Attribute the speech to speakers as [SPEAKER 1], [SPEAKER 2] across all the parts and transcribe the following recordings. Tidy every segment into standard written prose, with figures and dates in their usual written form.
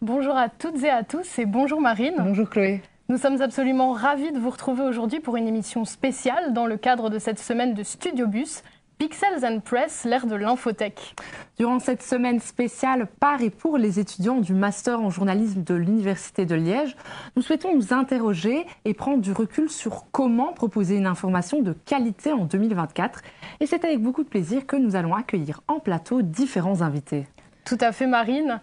[SPEAKER 1] Bonjour à toutes et à tous et bonjour Marine.
[SPEAKER 2] Bonjour Chloé.
[SPEAKER 1] Nous sommes absolument ravis de vous retrouver aujourd'hui pour une émission spéciale dans le cadre de cette semaine de Studio Bus, Pixels and Press, l'ère de l'infotech.
[SPEAKER 2] Durant cette semaine spéciale par et pour les étudiants du Master en journalisme de l'Université de Liège, nous souhaitons nous interroger et prendre du recul sur comment proposer une information de qualité en 2024. Et c'est avec beaucoup de plaisir que nous allons accueillir en plateau différents invités.
[SPEAKER 1] Tout à fait Marine.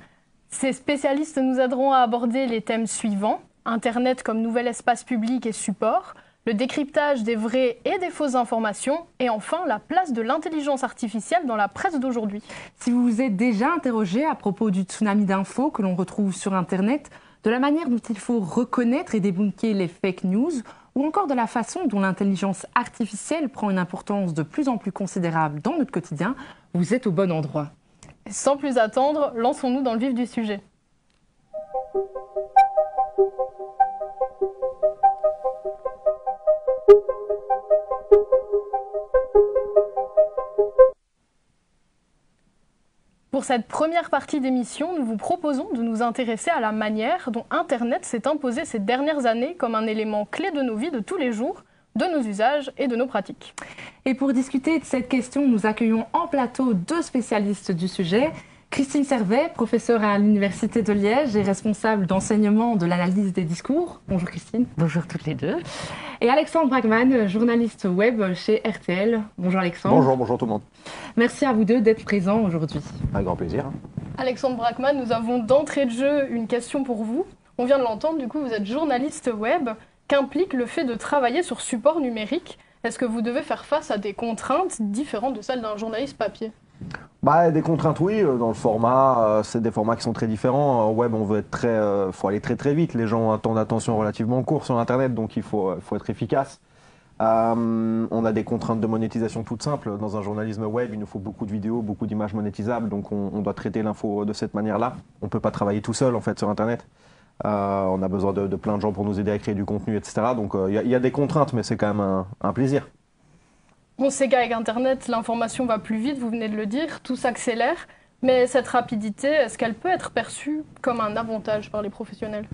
[SPEAKER 1] Ces spécialistes nous aideront à aborder les thèmes suivants: Internet comme nouvel espace public et support, le décryptage des vraies et des fausses informations, et enfin la place de l'intelligence artificielle dans la presse d'aujourd'hui.
[SPEAKER 2] Si vous vous êtes déjà interrogé à propos du tsunami d'infos que l'on retrouve sur Internet, de la manière dont il faut reconnaître et débunker les fake news, ou encore de la façon dont l'intelligence artificielle prend une importance de plus en plus considérable dans notre quotidien, vous êtes au bon endroit.
[SPEAKER 1] Sans plus attendre, lançons-nous dans le vif du sujet. Pour cette première partie d'émission, nous vous proposons de nous intéresser à la manière dont Internet s'est imposé ces dernières années comme un élément clé de nos vies de tous les jours, de nos usages et de nos pratiques.
[SPEAKER 2] Et pour discuter de cette question, nous accueillons en plateau deux spécialistes du sujet. Christine Servet, professeure à l'Université de Liège et responsable d'enseignement de l'analyse des discours. Bonjour Christine.
[SPEAKER 3] Bonjour toutes les deux.
[SPEAKER 2] Et Alexandre Bragman, journaliste web chez RTL. Bonjour Alexandre.
[SPEAKER 4] Bonjour tout le monde.
[SPEAKER 2] Merci à vous deux d'être présents aujourd'hui.
[SPEAKER 4] Avec grand plaisir.
[SPEAKER 1] Alexandre Bragman, nous avons d'entrée de jeu une question pour vous. On vient de l'entendre, du coup vous êtes journaliste web. Qu'implique le fait de travailler sur support numérique? Est-ce que vous devez faire face à des contraintes différentes de celles d'un journaliste papier?
[SPEAKER 4] Des contraintes, oui. Dans le format, c'est des formats qui sont très différents. Web, on veut être faut aller très très vite. Les gens ont un temps d'attention relativement court sur Internet, donc il faut être efficace. On a des contraintes de monétisation toutes simples. Dans un journalisme web, il nous faut beaucoup de vidéos, beaucoup d'images monétisables, donc on doit traiter l'info de cette manière-là. On ne peut pas travailler tout seul en fait sur Internet. On a besoin de plein de gens pour nous aider à créer du contenu, etc. Donc il y a des contraintes, mais c'est quand même un plaisir.
[SPEAKER 1] On sait qu'avec Internet, l'information va plus vite, vous venez de le dire, tout s'accélère. Mais cette rapidité, est-ce qu'elle peut être perçue comme un avantage par les professionnels?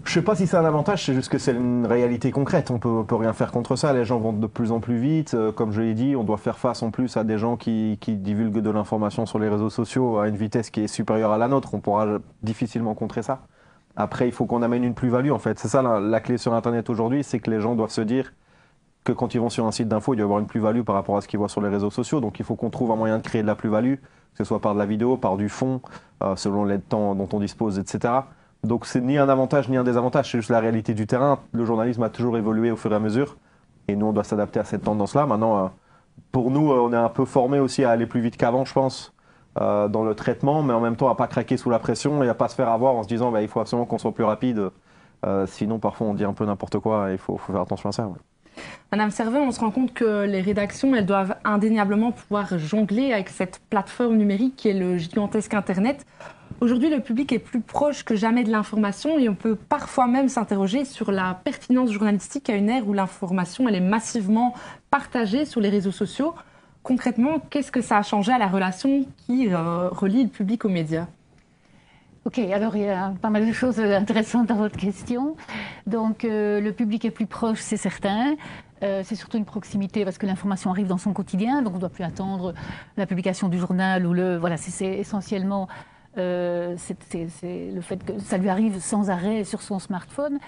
[SPEAKER 4] Je ne sais pas si c'est un avantage, c'est juste que c'est une réalité concrète. On peut rien faire contre ça. Les gens vont de plus en plus vite. Comme je l'ai dit, on doit faire face en plus à des gens qui divulguent de l'information sur les réseaux sociaux à une vitesse qui est supérieure à la nôtre. On pourra difficilement contrer ça. Après, il faut qu'on amène une plus-value, en fait. C'est ça la clé sur Internet aujourd'hui, c'est que les gens doivent se dire que quand ils vont sur un site d'info, il doit y avoir une plus-value par rapport à ce qu'ils voient sur les réseaux sociaux. Donc, il faut qu'on trouve un moyen de créer de la plus-value, que ce soit par de la vidéo, par du fond, selon les temps dont on dispose, etc. Donc, c'est ni un avantage ni un désavantage, c'est juste la réalité du terrain. Le journalisme a toujours évolué au fur et à mesure, et nous, on doit s'adapter à cette tendance-là. Maintenant, pour nous, on est un peu formés aussi à aller plus vite qu'avant, je pense, dans le traitement, mais en même temps à pas craquer sous la pression et à pas se faire avoir en se disant il faut absolument qu'on soit plus rapide, sinon parfois on dit un peu n'importe quoi et il faut faire attention à ça. Ouais.
[SPEAKER 2] Madame Servet, on se rend compte que les rédactions, elles doivent indéniablement pouvoir jongler avec cette plateforme numérique qui est le gigantesque Internet. Aujourd'hui, le public est plus proche que jamais de l'information et on peut parfois même s'interroger sur la pertinence journalistique à une ère où l'information elle est massivement partagée sur les réseaux sociaux. Concrètement, qu'est-ce que ça a changé à la relation qui relie le public aux médias?
[SPEAKER 3] Ok, alors il y a pas mal de choses intéressantes dans votre question. Donc le public est plus proche, c'est certain. C'est surtout une proximité parce que l'information arrive dans son quotidien, donc on ne doit plus attendre la publication du journal ou le... Voilà, c'est essentiellement c'est le fait que ça lui arrive sans arrêt sur son smartphone.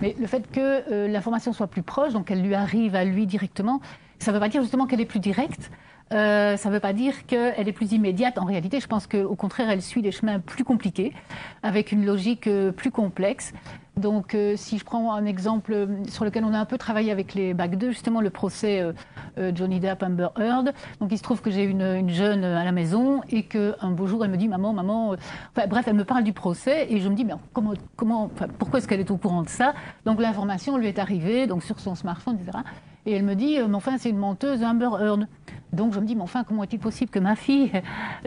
[SPEAKER 3] Mais le fait que l'information soit plus proche, donc qu'elle lui arrive à lui directement, ça ne veut pas dire justement qu'elle est plus directe. Ça ne veut pas dire qu'elle est plus immédiate. En réalité, je pense qu'au contraire, elle suit des chemins plus compliqués, avec une logique plus complexe. Donc, si je prends un exemple sur lequel on a un peu travaillé avec les Bac 2, justement le procès Johnny Depp, Amber Heard. Donc, il se trouve que j'ai une jeune à la maison et qu'un beau jour, elle me dit « Maman, Enfin, bref, elle me parle du procès et je me dis « Mais pourquoi est-ce qu'elle est au courant de ça ?» Donc, l'information lui est arrivée donc, sur son smartphone, etc. Et elle me dit « Mais enfin, c'est une menteuse, Amber Heard. » Donc je me dis, mais enfin, comment est-il possible que ma fille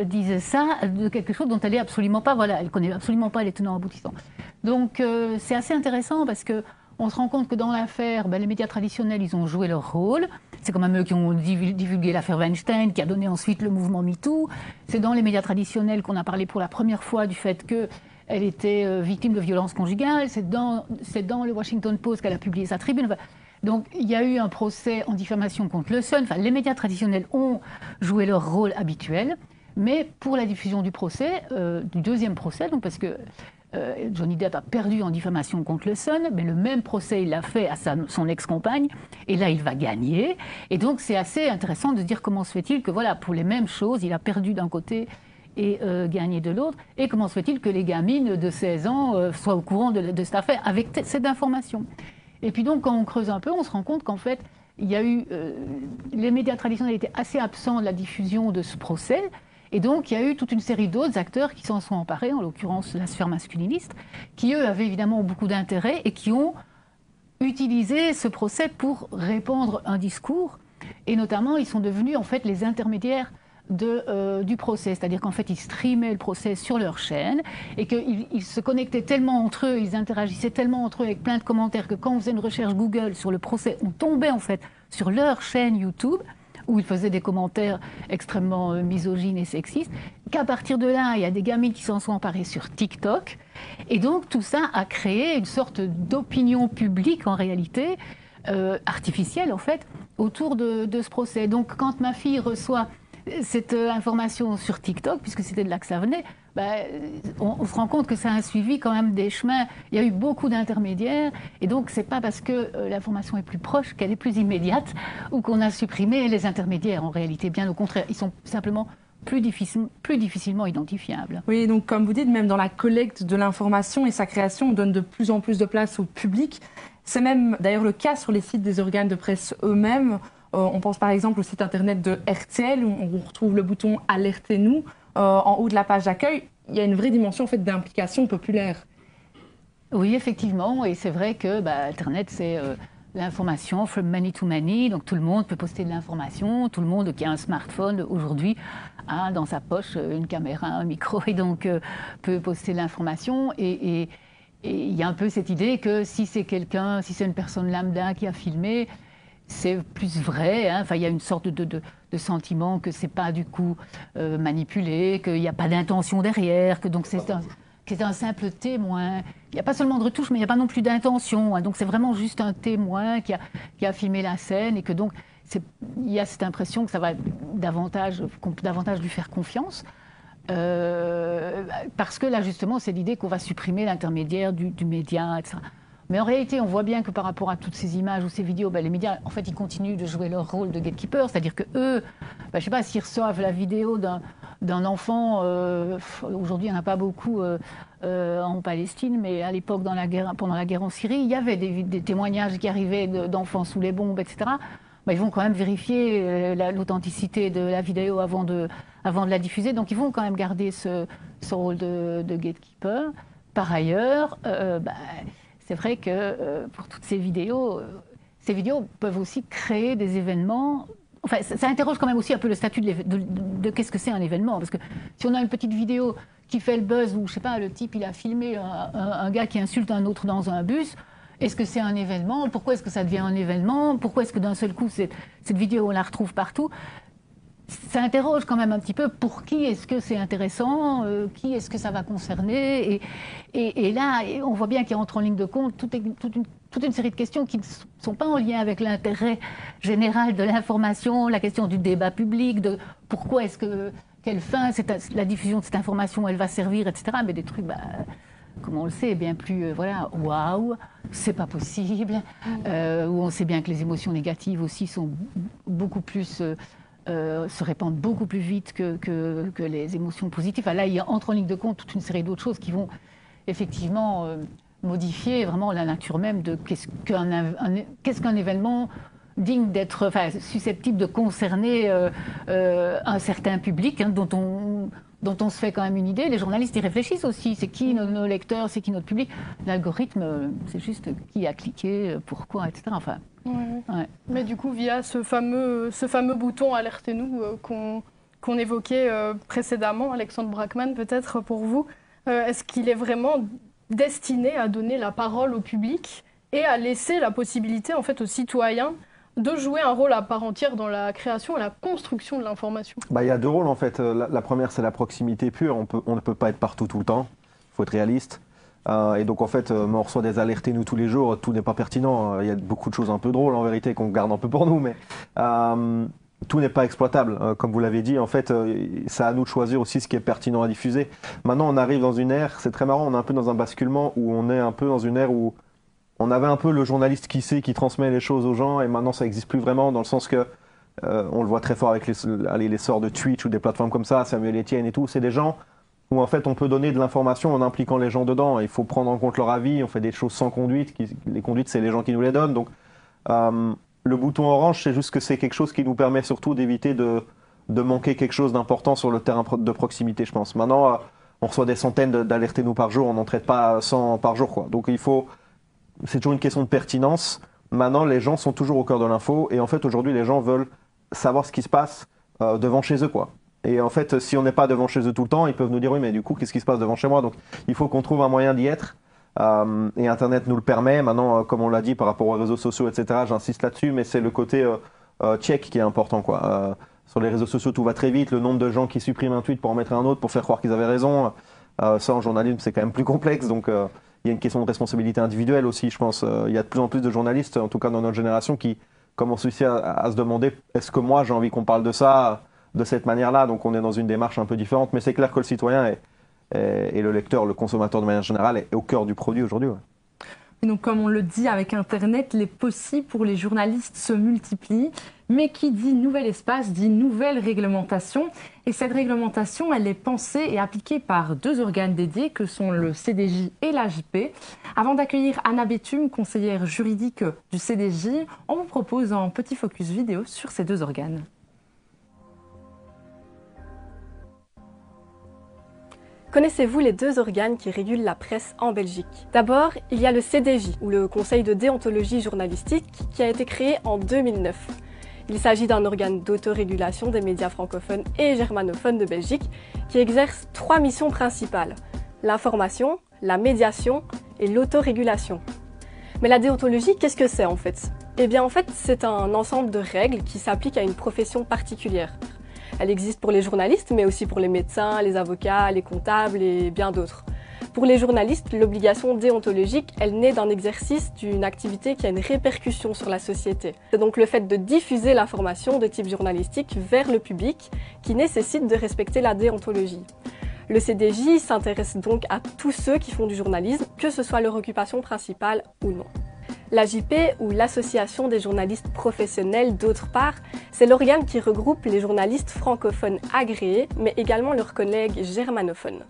[SPEAKER 3] dise ça de quelque chose dont elle est absolument pas, voilà, elle connaît absolument pas les tenants aboutissants. Donc c'est assez intéressant parce que on se rend compte que dans l'affaire, les médias traditionnels, ils ont joué leur rôle. C'est quand même eux qui ont divulgué l'affaire Weinstein, qui a donné ensuite le mouvement MeToo. C'est dans les médias traditionnels qu'on a parlé pour la première fois du fait qu'elle était victime de violences conjugales. C'est dans le Washington Post qu'elle a publié sa tribune. Donc il y a eu un procès en diffamation contre le Sun. Enfin, les médias traditionnels ont joué leur rôle habituel. Mais pour la diffusion du procès, du deuxième procès, donc parce que Johnny Depp a perdu en diffamation contre le Sun, mais le même procès il l'a fait à son ex-compagne, et là il va gagner. Et donc c'est assez intéressant de se dire comment se fait-il que voilà, pour les mêmes choses, il a perdu d'un côté et gagné de l'autre, et comment se fait-il que les gamines de 16 ans soient au courant de cette affaire avec cette information. Et puis donc quand on creuse un peu, on se rend compte qu'en fait, il y a eu les médias traditionnels étaient assez absents de la diffusion de ce procès. Et donc, il y a eu toute une série d'autres acteurs qui s'en sont emparés, en l'occurrence la sphère masculiniste, qui, eux, avaient évidemment beaucoup d'intérêt et qui ont utilisé ce procès pour répandre un discours. Et notamment, ils sont devenus, en fait, les intermédiaires du procès. C'est-à-dire qu'en fait, ils streamaient le procès sur leur chaîne et qu'ils se connectaient tellement entre eux, ils interagissaient tellement entre eux avec plein de commentaires que quand on faisait une recherche Google sur le procès, on tombait, en fait, sur leur chaîne YouTube, où il faisait des commentaires extrêmement misogynes et sexistes, qu'à partir de là, il y a des gamines qui s'en sont emparées sur TikTok. Et donc, tout ça a créé une sorte d'opinion publique, en réalité, artificielle, en fait, autour de ce procès. Donc, quand ma fille reçoit cette information sur TikTok, puisque c'était de là que ça venait, on se rend compte que ça a suivi quand même des chemins. Il y a eu beaucoup d'intermédiaires, et donc c'est pas parce que l'information est plus proche qu'elle est plus immédiate ou qu'on a supprimé les intermédiaires. En réalité, bien au contraire, ils sont simplement plus difficilement identifiables.
[SPEAKER 2] Oui, donc comme vous dites, même dans la collecte de l'information et sa création, on donne de plus en plus de place au public. C'est même d'ailleurs le cas sur les sites des organes de presse eux-mêmes. On pense par exemple au site internet de RTL, où on retrouve le bouton « Alertez-nous ». En haut de la page d'accueil, il y a une vraie dimension en fait, d'implication populaire.
[SPEAKER 3] Oui, effectivement, et c'est vrai que Internet, c'est l'information from many to many, donc tout le monde peut poster de l'information, tout le monde qui a un smartphone aujourd'hui a dans sa poche une caméra, un micro, et donc peut poster de l'information. Et il y a un peu cette idée que si c'est quelqu'un, si c'est une personne lambda qui a filmé, c'est plus vrai, hein. Enfin, il y a une sorte de sentiment que c'est pas du coup manipulé, qu'il n'y a pas d'intention derrière, que donc c'est un simple témoin. Il n'y a pas seulement de retouche, mais il n'y a pas non plus d'intention, hein. Donc c'est vraiment juste un témoin qui a filmé la scène et que donc il y a cette impression que ça va qu'on peut davantage lui faire confiance. Parce que là justement c'est l'idée qu'on va supprimer l'intermédiaire du média, etc. Mais en réalité, on voit bien que par rapport à toutes ces images ou ces vidéos, les médias, en fait, ils continuent de jouer leur rôle de gatekeeper. C'est-à-dire que eux, je ne sais pas s'ils reçoivent la vidéo d'un enfant. Aujourd'hui, il n'y en a pas beaucoup en Palestine, mais à l'époque, pendant la guerre en Syrie, il y avait des témoignages qui arrivaient d'enfants sous les bombes, etc. Ils vont quand même vérifier l'authenticité de la vidéo avant de la diffuser. Donc, ils vont quand même garder ce rôle de gatekeeper. Par ailleurs, c'est vrai que pour toutes ces vidéos peuvent aussi créer des événements. Enfin, ça interroge quand même aussi un peu le statut de qu'est-ce que c'est un événement. Parce que si on a une petite vidéo qui fait le buzz, ou je sais pas, le type il a filmé un gars qui insulte un autre dans un bus, est-ce que c'est un événement? Pourquoi est-ce que ça devient un événement? Pourquoi est-ce que d'un seul coup, cette vidéo, on la retrouve partout? Ça interroge quand même un petit peu pour qui est-ce que c'est intéressant, qui est-ce que ça va concerner. Et là, on voit bien qu'il entre en ligne de compte toute une série de questions qui ne sont pas en lien avec l'intérêt général de l'information, la question du débat public, de pourquoi est-ce que, quelle fin la diffusion de cette information elle va servir, etc. Mais des trucs, comme on le sait, bien plus, waouh, c'est pas possible, où on sait bien que les émotions négatives aussi sont beaucoup plus... se répandent beaucoup plus vite que les émotions positives. Enfin, là, il entre en ligne de compte toute une série d'autres choses qui vont effectivement modifier vraiment la nature même de qu'est-ce qu'un événement digne d'être, susceptible de concerner un certain public, hein, dont dont on se fait quand même une idée. Les journalistes y réfléchissent aussi. C'est qui nos lecteurs, c'est qui notre public. L'algorithme, c'est juste qui a cliqué, pourquoi, etc. Enfin,
[SPEAKER 1] ouais. Mais du coup, via ce fameux bouton Alertez-nous qu'on évoquait précédemment, Alexandre Brackman, peut-être pour vous, est-ce qu'il est vraiment destiné à donner la parole au public et à laisser la possibilité en fait aux citoyens de jouer un rôle à part entière dans la création et la construction de l'information?
[SPEAKER 4] Il y a deux rôles en fait. La première, c'est la proximité pure. On ne peut pas être partout tout le temps. Il faut être réaliste. Et donc en fait, on reçoit des alertes nous tous les jours. Tout n'est pas pertinent. Il y a beaucoup de choses un peu drôles en vérité qu'on garde un peu pour nous, mais tout n'est pas exploitable. Comme vous l'avez dit, en fait, c'est à nous de choisir aussi ce qui est pertinent à diffuser. Maintenant, on arrive dans une ère. C'est très marrant. On est un peu dans un basculement où on est un peu dans une ère où on avait un peu le journaliste qui sait, qui transmet les choses aux gens, et maintenant ça n'existe plus vraiment, dans le sens que on le voit très fort avec l'essor de Twitch ou des plateformes comme ça, Samuel Etienne et tout. C'est des gens où en fait on peut donner de l'information en impliquant les gens dedans. Il faut prendre en compte leur avis. On fait des choses sans conduite. Les conduites, c'est les gens qui nous les donnent. Donc le bouton orange, c'est juste que c'est quelque chose qui nous permet surtout d'éviter de manquer quelque chose d'important sur le terrain de proximité, je pense. Maintenant, on reçoit des centaines d'alertés-nous par jour. On n'en traite pas 100 par jour, quoi. Donc c'est toujours une question de pertinence. Maintenant, les gens sont toujours au cœur de l'info. Et en fait, aujourd'hui, les gens veulent savoir ce qui se passe devant chez eux, quoi. Et en fait, si on n'est pas devant chez eux tout le temps, ils peuvent nous dire, oui, mais du coup, qu'est-ce qui se passe devant chez moi? Donc, il faut qu'on trouve un moyen d'y être. Et Internet nous le permet. Maintenant, comme on l'a dit, par rapport aux réseaux sociaux, etc., j'insiste là-dessus, mais c'est le côté check qui est important, quoi. Sur les réseaux sociaux, tout va très vite. Le nombre de gens qui suppriment un tweet pour en mettre un autre, pour faire croire qu'ils avaient raison, ça, en journalisme, c'est quand même plus complexe. Donc, il y a une question de responsabilité individuelle aussi, je pense. Il y a de plus en plus de journalistes, en tout cas dans notre génération, qui commencent aussi à se demander est-ce que moi j'ai envie qu'on parle de ça de cette manière-là. Donc on est dans une démarche un peu différente, mais c'est clair que le citoyen et le lecteur, le consommateur de manière générale, est au cœur du produit aujourd'hui. Ouais.
[SPEAKER 2] Et donc, comme on le dit avec Internet, les possibles pour les journalistes se multiplient. Mais qui dit nouvel espace dit nouvelle réglementation. Et cette réglementation, elle est pensée et appliquée par deux organes dédiés que sont le CDJ et l'AJP. Avant d'accueillir Anna Béthum, conseillère juridique du CDJ, on vous propose un petit focus vidéo sur ces deux organes.
[SPEAKER 5] Connaissez-vous les deux organes qui régulent la presse en Belgique? D'abord, il y a le CDJ, ou le Conseil de déontologie journalistique, qui a été créé en 2009. Il s'agit d'un organe d'autorégulation des médias francophones et germanophones de Belgique qui exerce trois missions principales: l'information, la médiation et l'autorégulation. Mais la déontologie, qu'est-ce que c'est en fait? Eh bien en fait, c'est un ensemble de règles qui s'appliquent à une profession particulière. Elle existe pour les journalistes, mais aussi pour les médecins, les avocats, les comptables et bien d'autres. Pour les journalistes, l'obligation déontologique, elle naît d'un exercice d'une activité qui a une répercussion sur la société. C'est donc le fait de diffuser l'information de type journalistique vers le public qui nécessite de respecter la déontologie. Le CDJ s'intéresse donc à tous ceux qui font du journalisme, que ce soit leur occupation principale ou non. L'AJP, ou l'Association des journalistes professionnels d'autre part, c'est l'organe qui regroupe les journalistes francophones agréés, mais également leurs collègues germanophones.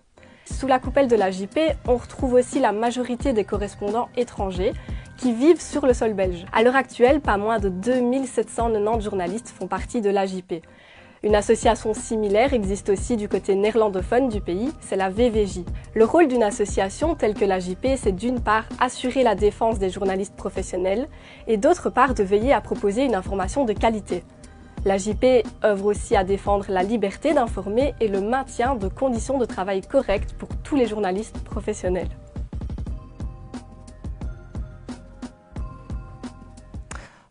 [SPEAKER 5] Sous la coupelle de l'AJP, on retrouve aussi la majorité des correspondants étrangers qui vivent sur le sol belge. À l'heure actuelle, pas moins de 2790 journalistes font partie de l'AJP. Une association similaire existe aussi du côté néerlandophone du pays, c'est la VVJ. Le rôle d'une association telle que l'AJP, c'est d'une part assurer la défense des journalistes professionnels et d'autre part de veiller à proposer une information de qualité. L'AJP œuvre aussi à défendre la liberté d'informer et le maintien de conditions de travail correctes pour tous les journalistes professionnels.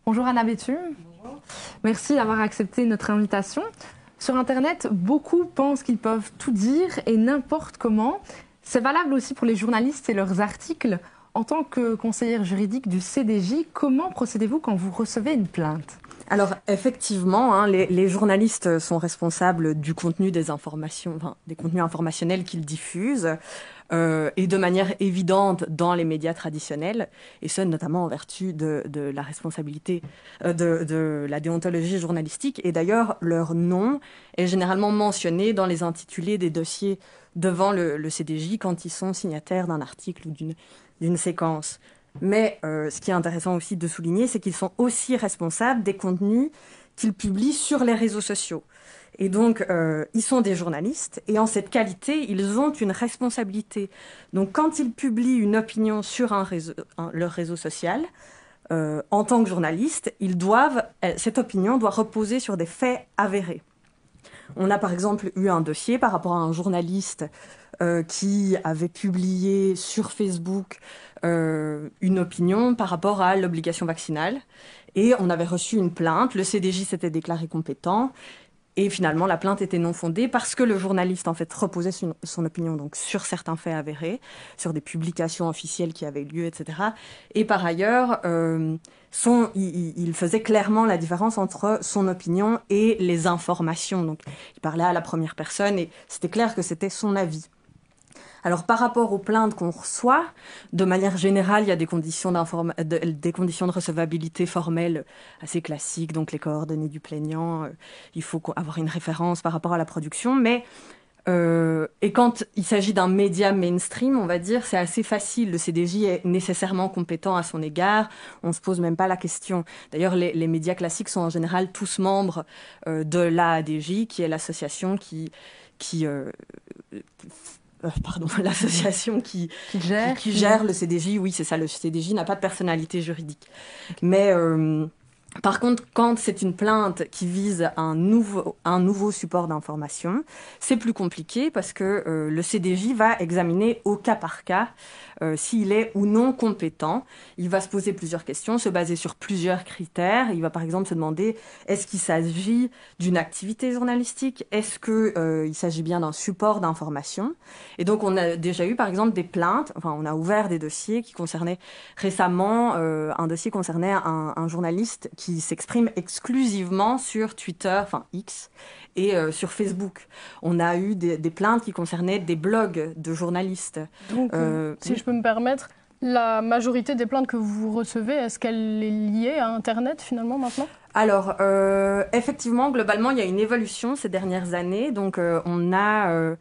[SPEAKER 2] Bonjour Anna Béthum. Bonjour. Merci d'avoir accepté notre invitation. Sur Internet, beaucoup pensent qu'ils peuvent tout dire et n'importe comment. C'est valable aussi pour les journalistes et leurs articles. En tant que conseillère juridique du CDJ, comment procédez-vous quand vous recevez une plainte ?
[SPEAKER 6] Alors effectivement, les journalistes sont responsables du contenu des informations, des contenus informationnels qu'ils diffusent, et de manière évidente dans les médias traditionnels, et ce notamment en vertu de la responsabilité de la déontologie journalistique. Et d'ailleurs, leur nom est généralement mentionné dans les intitulés des dossiers devant le CDJ quand ils sont signataires d'un article ou d'une séquence. Mais ce qui est intéressant aussi de souligner, c'est qu'ils sont aussi responsables des contenus qu'ils publient sur les réseaux sociaux. Et donc, ils sont des journalistes, et en cette qualité, ils ont une responsabilité. Donc, quand ils publient une opinion sur leur réseau social, en tant que journalistes, cette opinion doit reposer sur des faits avérés. On a par exemple eu un dossier par rapport à un journaliste qui avait publié sur Facebook une opinion par rapport à l'obligation vaccinale. Et on avait reçu une plainte, le CDJ s'était déclaré compétent. Et finalement, la plainte était non fondée parce que le journaliste, en fait, reposait son opinion donc, sur certains faits avérés, sur des publications officielles qui avaient lieu, etc. Et par ailleurs, il faisait clairement la différence entre son opinion et les informations. Donc, il parlait à la première personne et c'était clair que c'était son avis. Alors, par rapport aux plaintes qu'on reçoit, de manière générale, il y a des conditions de recevabilité formelle assez classiques, donc les coordonnées du plaignant, il faut avoir une référence par rapport à la production, et quand il s'agit d'un média mainstream, on va dire, c'est assez facile. Le CDJ est nécessairement compétent à son égard. On ne se pose même pas la question. D'ailleurs, les médias classiques sont en général tous membres de l'AADJ, qui est l'association l'association qui gère le CDJ. Oui, c'est ça, le CDJ n'a pas de personnalité juridique. Mais par contre, quand c'est une plainte qui vise un nouveau support d'information, c'est plus compliqué parce que le CDJ va examiner au cas par cas s'il est ou non compétent. Il va se poser plusieurs questions, se baser sur plusieurs critères. Il va par exemple se demander, est-ce qu'il s'agit d'une activité journalistique? Est-ce qu'il s'agit bien d'un support d'information? Et donc on a déjà eu par exemple des plaintes, enfin on a ouvert des dossiers qui concernaient récemment, un dossier concernait un journaliste qui s'exprime exclusivement sur Twitter, enfin X, et sur Facebook. On a eu des plaintes qui concernaient des blogs de journalistes.
[SPEAKER 1] Donc, si je peux me permettre, la majorité des plaintes que vous recevez, est-ce qu'elle est liée à Internet finalement maintenant ?
[SPEAKER 6] Alors, effectivement, globalement, il y a une évolution ces dernières années. Donc, on a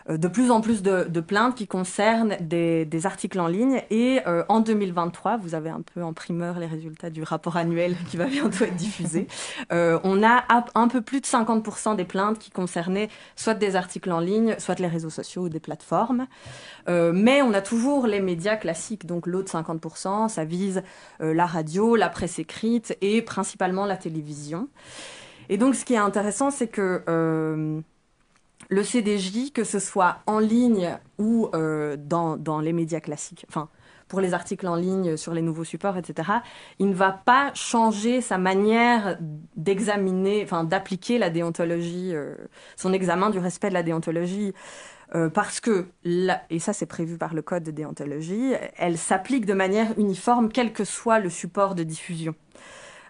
[SPEAKER 6] de plus en plus de plaintes qui concernent des articles en ligne. Et en 2023, vous avez un peu en primeur les résultats du rapport annuel qui va bientôt être diffusé. On a un peu plus de 50% des plaintes qui concernaient soit des articles en ligne, soit les réseaux sociaux ou des plateformes. Mais on a toujours les médias classiques. Donc l'autre 50%, ça vise la radio, la presse écrite et principalement la télévision. Et donc ce qui est intéressant, c'est que le CDJ, que ce soit en ligne ou dans les médias classiques, enfin pour les articles en ligne sur les nouveaux supports, etc., il ne va pas changer sa manière d'examiner, enfin d'appliquer la déontologie, son examen du respect de la déontologie, parce que, et ça c'est prévu par le code de déontologie, elle s'applique de manière uniforme quel que soit le support de diffusion.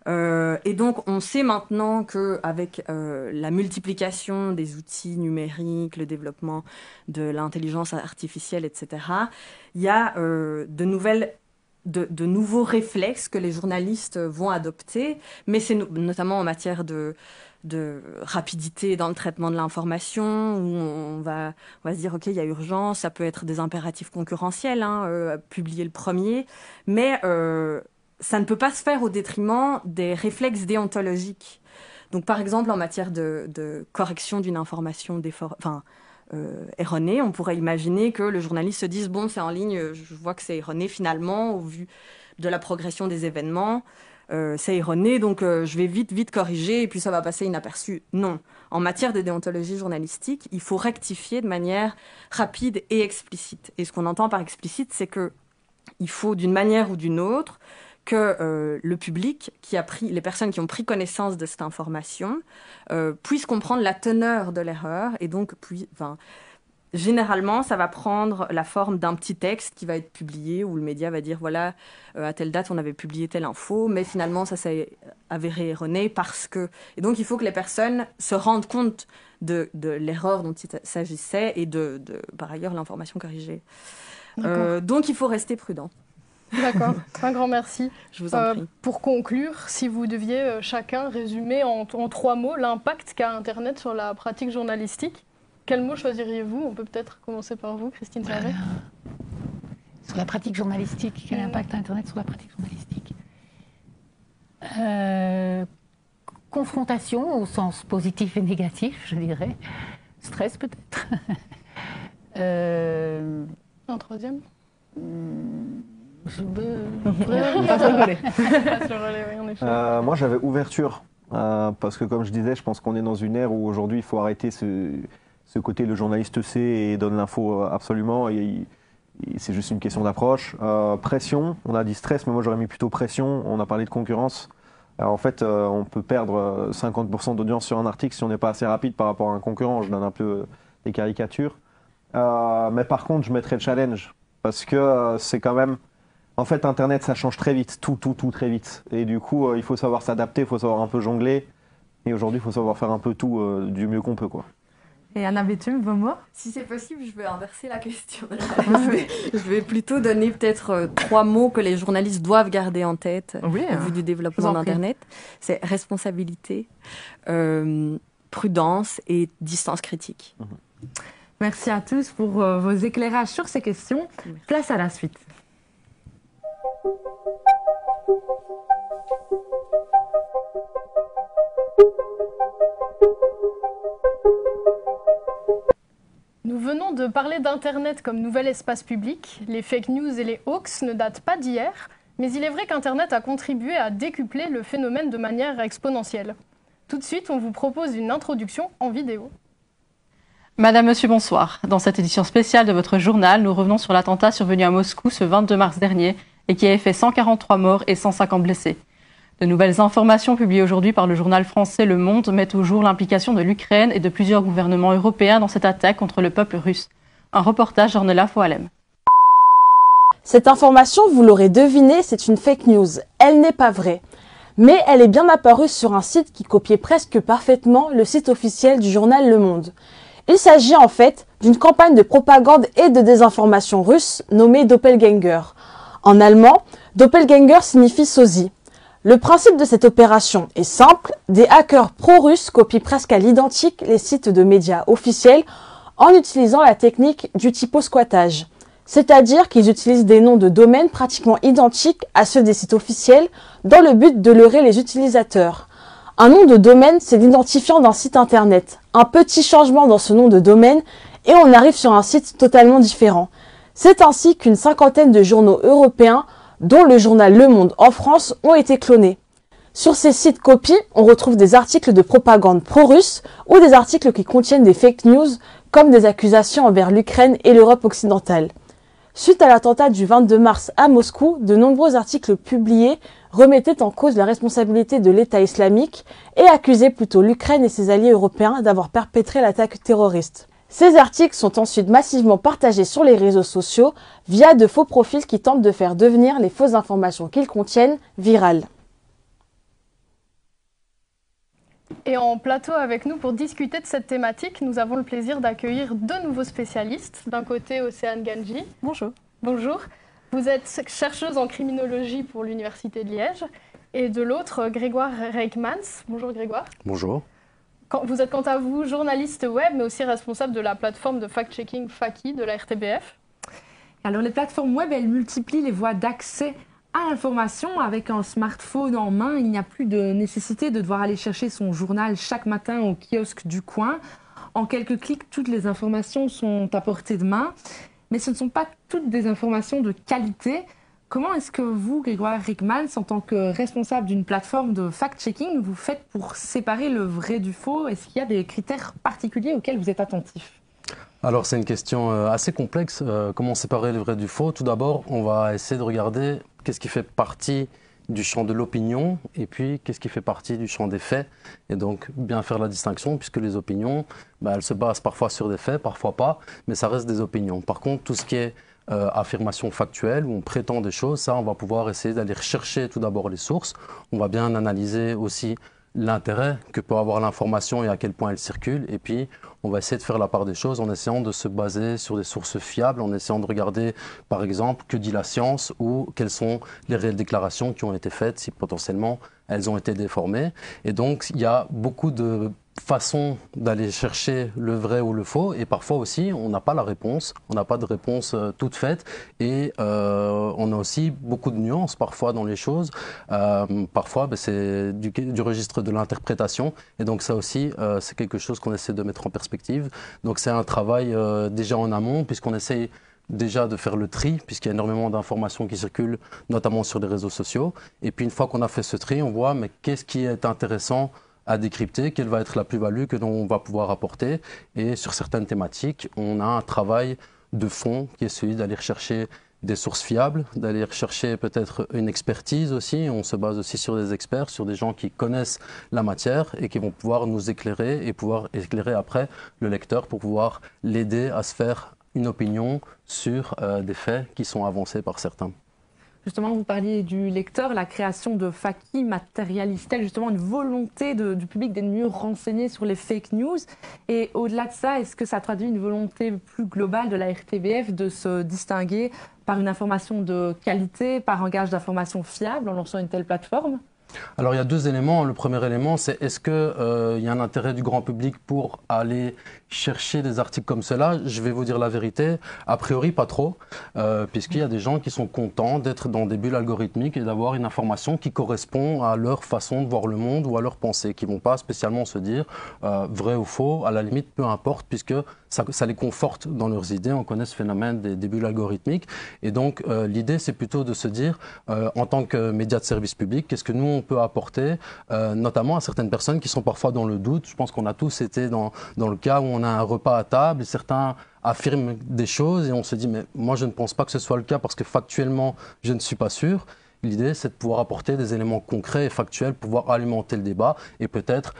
[SPEAKER 6] Et donc, on sait maintenant qu'avec la multiplication des outils numériques, le développement de l'intelligence artificielle, etc., il y a de nouveaux réflexes que les journalistes vont adopter, mais c'est notamment en matière de rapidité dans le traitement de l'information, où on va se dire, OK, il y a urgence, ça peut être des impératifs concurrentiels, publier le premier, mais ça ne peut pas se faire au détriment des réflexes déontologiques. Donc, par exemple, en matière de correction d'une information erronée, on pourrait imaginer que le journaliste se dise « Bon, c'est en ligne, je vois que c'est erroné finalement, au vu de la progression des événements, c'est erroné, donc je vais vite corriger et puis ça va passer inaperçu. » Non. En matière de déontologie journalistique, il faut rectifier de manière rapide et explicite. Et ce qu'on entend par explicite, c'est qu'il faut, d'une manière ou d'une autre, que le public, les personnes qui ont pris connaissance de cette information, puissent comprendre la teneur de l'erreur et donc généralement, ça va prendre la forme d'un petit texte qui va être publié où le média va dire voilà, à telle date, on avait publié telle info, mais finalement, ça s'est avéré erroné parce que... Et donc, il faut que les personnes se rendent compte de l'erreur dont il s'agissait et par ailleurs, l'information corrigée. Donc, il faut rester prudent.
[SPEAKER 1] D'accord, un grand merci.
[SPEAKER 6] Je vous en prie.
[SPEAKER 1] Pour conclure, si vous deviez chacun résumer en 3 mots l'impact qu'a Internet sur la pratique journalistique, quel mot choisiriez-vous? On peut peut-être commencer par vous, Christine Servet.
[SPEAKER 3] Sur la pratique journalistique, quel impact a Internet sur la pratique journalistique? confrontation au sens positif et négatif, je dirais. Stress peut-être.
[SPEAKER 1] Un troisième
[SPEAKER 3] Je veux...
[SPEAKER 1] Passe le relais. Passe le relais, oui, en effet.
[SPEAKER 4] Moi, j'avais ouverture. Parce que, comme je disais, je pense qu'on est dans une ère où aujourd'hui, il faut arrêter ce côté le journaliste sait et donne l'info absolument. Et c'est juste une question d'approche. Pression, on a dit stress, mais moi, j'aurais mis plutôt pression. On a parlé de concurrence. Alors, en fait, on peut perdre 50% d'audience sur un article si on n'est pas assez rapide par rapport à un concurrent. Je donne un peu des caricatures. Mais par contre, je mettrais le challenge. Parce que c'est quand même... En fait, Internet, ça change très vite. Tout très vite. Et du coup, il faut savoir s'adapter, il faut savoir un peu jongler. Et aujourd'hui, il faut savoir faire un peu tout du mieux qu'on peut, quoi.
[SPEAKER 2] Et Anna Béthum, vos mots?
[SPEAKER 6] Si c'est possible, je vais inverser la question. je vais plutôt donner peut-être 3 mots que les journalistes doivent garder en tête au vu du développement d'Internet. C'est responsabilité, prudence et distance critique.
[SPEAKER 2] Merci à tous pour vos éclairages sur ces questions.
[SPEAKER 6] Merci.
[SPEAKER 2] Place à la suite.
[SPEAKER 1] Nous venons de parler d'Internet comme nouvel espace public. Les fake news et les hoax ne datent pas d'hier, mais il est vrai qu'Internet a contribué à décupler le phénomène de manière exponentielle. Tout de suite, on vous propose une introduction en vidéo.
[SPEAKER 7] Madame, Monsieur, bonsoir. Dans cette édition spéciale de votre journal, nous revenons sur l'attentat survenu à Moscou ce 22 mars dernier et qui avait fait 143 morts et 150 blessés. De nouvelles informations publiées aujourd'hui par le journal français Le Monde mettent au jour l'implication de l'Ukraine et de plusieurs gouvernements européens dans cette attaque contre le peuple russe. Un reportage d'Ornella Foalem.
[SPEAKER 8] Cette information, vous l'aurez deviné, c'est une fake news. Elle n'est pas vraie. Mais elle est bien apparue sur un site qui copiait presque parfaitement le site officiel du journal Le Monde. Il s'agit en fait d'une campagne de propagande et de désinformation russe nommée Doppelganger. En allemand, Doppelganger signifie sosie. Le principe de cette opération est simple, des hackers pro-russes copient presque à l'identique les sites de médias officiels en utilisant la technique du typosquattage. C'est-à-dire qu'ils utilisent des noms de domaines pratiquement identiques à ceux des sites officiels dans le but de leurrer les utilisateurs. Un nom de domaine, c'est l'identifiant d'un site internet. Un petit changement dans ce nom de domaine et on arrive sur un site totalement différent. C'est ainsi qu'une 50aine de journaux européens, dont le journal Le Monde en France, ont été clonés. Sur ces sites copies, on retrouve des articles de propagande pro-russe ou des articles qui contiennent des fake news comme des accusations envers l'Ukraine et l'Europe occidentale. Suite à l'attentat du 22 mars à Moscou, de nombreux articles publiés remettaient en cause la responsabilité de l'État islamique et accusaient plutôt l'Ukraine et ses alliés européens d'avoir perpétré l'attaque terroriste. Ces articles sont ensuite massivement partagés sur les réseaux sociaux via de faux profils qui tentent de faire devenir les fausses informations qu'ils contiennent virales.
[SPEAKER 1] Et en plateau avec nous pour discuter de cette thématique, nous avons le plaisir d'accueillir 2 nouveaux spécialistes. D'un côté, Océane Ganji.
[SPEAKER 5] Bonjour.
[SPEAKER 1] Bonjour. Vous êtes chercheuse en criminologie pour l'Université de Liège. Et de l'autre, Grégoire Reikmans. Bonjour Grégoire.
[SPEAKER 9] Bonjour.
[SPEAKER 1] Vous êtes quant à vous journaliste web, mais aussi responsable de la plateforme de fact-checking Faki de la RTBF.
[SPEAKER 2] Alors les plateformes web, elles multiplient les voies d'accès à l'information. Avec un smartphone en main, il n'y a plus de nécessité de devoir aller chercher son journal chaque matin au kiosque du coin. En quelques clics, toutes les informations sont à portée de main. Mais ce ne sont pas toutes des informations de qualité. Comment est-ce que vous, Grégoire Reikmans, en tant que responsable d'une plateforme de fact-checking, vous faites pour séparer le vrai du faux? Est-ce qu'il y a des critères particuliers auxquels vous êtes attentif?
[SPEAKER 9] Alors c'est une question assez complexe. Comment séparer le vrai du faux? Tout d'abord, on va essayer de regarder qu'est-ce qui fait partie du champ de l'opinion et puis qu'est-ce qui fait partie du champ des faits. Et donc bien faire la distinction puisque les opinions, elles se basent parfois sur des faits, parfois pas, mais ça reste des opinions. Par contre, tout ce qui est affirmation factuelle, où on prétend des choses, ça on va pouvoir essayer d'aller rechercher tout d'abord les sources. On va bien analyser aussi l'intérêt que peut avoir l'information et à quel point elle circule. Et puis, on va essayer de faire la part des choses en essayant de se baser sur des sources fiables, en essayant de regarder, par exemple, que dit la science ou quelles sont les réelles déclarations qui ont été faites, si potentiellement elles ont été déformées. Et donc, il y a beaucoup de façons d'aller chercher le vrai ou le faux, et parfois aussi on n'a pas la réponse, on n'a pas de réponse toute faite, et on a aussi beaucoup de nuances parfois dans les choses. Parfois c'est du registre de l'interprétation, et donc ça aussi c'est quelque chose qu'on essaie de mettre en perspective. Donc c'est un travail déjà en amont, puisqu'on essaye déjà de faire le tri, puisqu'il y a énormément d'informations qui circulent, notamment sur les réseaux sociaux, et puis une fois qu'on a fait ce tri, on voit mais qu'est-ce qui est intéressant à décrypter, quelle va être la plus-value que l'on va pouvoir apporter. Et sur certaines thématiques, on a un travail de fond qui est celui d'aller rechercher des sources fiables, d'aller rechercher peut-être une expertise aussi. On se base aussi sur des experts, sur des gens qui connaissent la matière et qui vont pouvoir nous éclairer et pouvoir éclairer après le lecteur pour pouvoir l'aider à se faire une opinion sur des faits qui sont avancés par certains.
[SPEAKER 2] Justement, vous parliez du lecteur, la création de Faki matérialise-t-elle justement une volonté du public d'être mieux renseigné sur les fake news? Et au-delà de ça, est-ce que ça traduit une volonté plus globale de la RTBF de se distinguer par une information de qualité, par un gage d'information fiable en lançant une telle plateforme?
[SPEAKER 9] Alors il y a deux éléments. Le premier élément, c'est est-ce qu'il y a un intérêt du grand public pour aller chercher des articles comme cela? Je vais vous dire la vérité, a priori pas trop, puisqu'il y a des gens qui sont contents d'être dans des bulles algorithmiques et d'avoir une information qui correspond à leur façon de voir le monde ou à leur pensée, qui ne vont pas spécialement se dire vrai ou faux, à la limite peu importe, puisque ça les conforte dans leurs idées. On connaît ce phénomène des bulles algorithmiques, et donc l'idée c'est plutôt de se dire en tant que média de service public, qu'est-ce que nous on peut apporter, notamment à certaines personnes qui sont parfois dans le doute. Je pense qu'on a tous été dans le cas où on a un repas à table et certains affirment des choses et on se dit mais moi je ne pense pas que ce soit le cas parce que factuellement je ne suis pas sûr. L'idée c'est de pouvoir apporter des éléments concrets et factuels, pouvoir alimenter le débat et peut-être,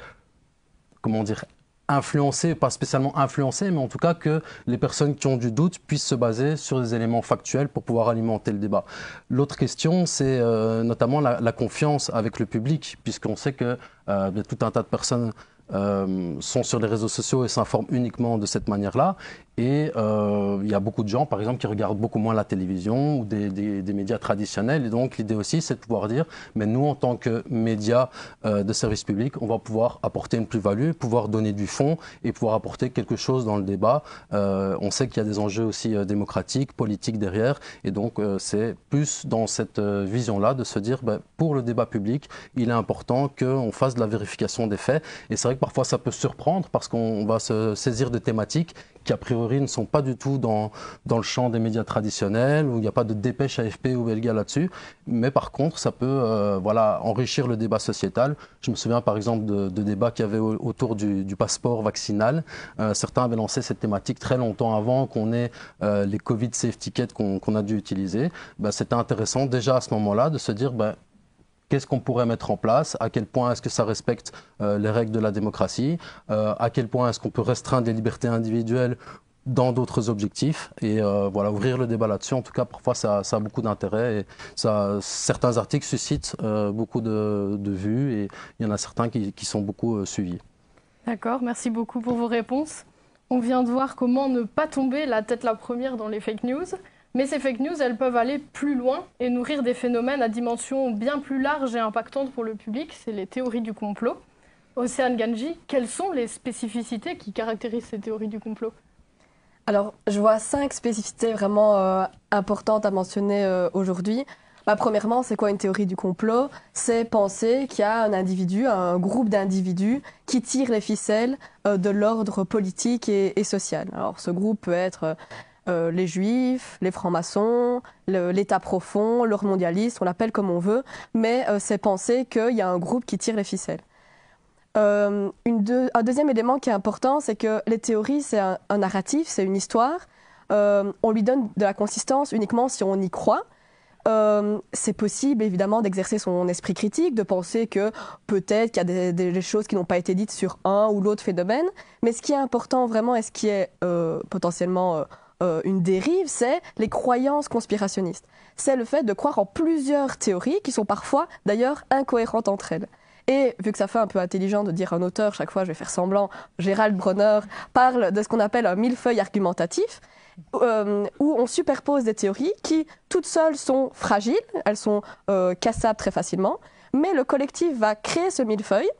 [SPEAKER 9] comment dire, influencer, pas spécialement influencer, mais en tout cas que les personnes qui ont du doute puissent se baser sur des éléments factuels pour pouvoir alimenter le débat. L'autre question, c'est notamment la confiance avec le public, puisqu'on sait que tout un tas de personnes sont sur les réseaux sociaux et s'informent uniquement de cette manière-là. Et il y a beaucoup de gens, par exemple, qui regardent beaucoup moins la télévision ou des médias traditionnels. Et donc, l'idée aussi, c'est de pouvoir dire, mais nous, en tant que médias de service public, on va pouvoir apporter une plus-value, pouvoir donner du fond et pouvoir apporter quelque chose dans le débat. On sait qu'il y a des enjeux aussi démocratiques, politiques derrière. Et donc, c'est plus dans cette vision-là de se dire, pour le débat public, il est important qu'on fasse de la vérification des faits. Et c'est vrai que parfois, ça peut surprendre parce qu'on va se saisir de thématiques qui a priori ne sont pas du tout dans le champ des médias traditionnels, où il n'y a pas de dépêche AFP ou Belga là-dessus, mais par contre ça peut enrichir le débat sociétal. Je me souviens par exemple de débats qu'il y avait autour du passeport vaccinal. Certains avaient lancé cette thématique très longtemps avant qu'on ait les Covid Safety Kits qu'on a dû utiliser. C'était intéressant déjà à ce moment-là de se dire qu'est-ce qu'on pourrait mettre en place? À quel point est-ce que ça respecte les règles de la démocratie? À quel point est-ce qu'on peut restreindre les libertés individuelles dans d'autres objectifs? Et ouvrir le débat là-dessus. En tout cas, parfois, ça a beaucoup d'intérêt. Et certains articles suscitent beaucoup de vues et il y en a certains qui sont beaucoup suivis.
[SPEAKER 1] D'accord, merci beaucoup pour vos réponses. On vient de voir comment ne pas tomber la tête la première dans les fake news. Mais ces fake news, elles peuvent aller plus loin et nourrir des phénomènes à dimension bien plus large et impactante pour le public. C'est les théories du complot. Océane Ganji, quelles sont les spécificités qui caractérisent ces théories du complot?
[SPEAKER 5] Alors, je vois 5 spécificités vraiment importantes à mentionner aujourd'hui. Premièrement, c'est quoi une théorie du complot? C'est penser qu'il y a un individu, un groupe d'individus qui tire les ficelles de l'ordre politique et social. Alors, ce groupe peut être les juifs, les francs-maçons, l'État profond, l'ordre mondialiste, on l'appelle comme on veut, mais c'est penser qu'il y a un groupe qui tire les ficelles. Un deuxième élément qui est important, c'est que les théories, c'est un narratif, c'est une histoire. On lui donne de la consistance uniquement si on y croit. C'est possible, évidemment, d'exercer son esprit critique, de penser que peut-être qu'il y a des choses qui n'ont pas été dites sur un ou l'autre phénomène. Mais ce qui est important vraiment et ce qui est potentiellement une dérive, c'est les croyances conspirationnistes. C'est le fait de croire en plusieurs théories qui sont parfois, d'ailleurs, incohérentes entre elles. Et vu que ça fait un peu intelligent de dire un auteur, chaque fois je vais faire semblant, Gérald Bronner parle de ce qu'on appelle un millefeuille argumentatif, où on superpose des théories qui, toutes seules, sont fragiles, elles sont cassables très facilement,
[SPEAKER 6] mais le collectif va créer ce millefeuille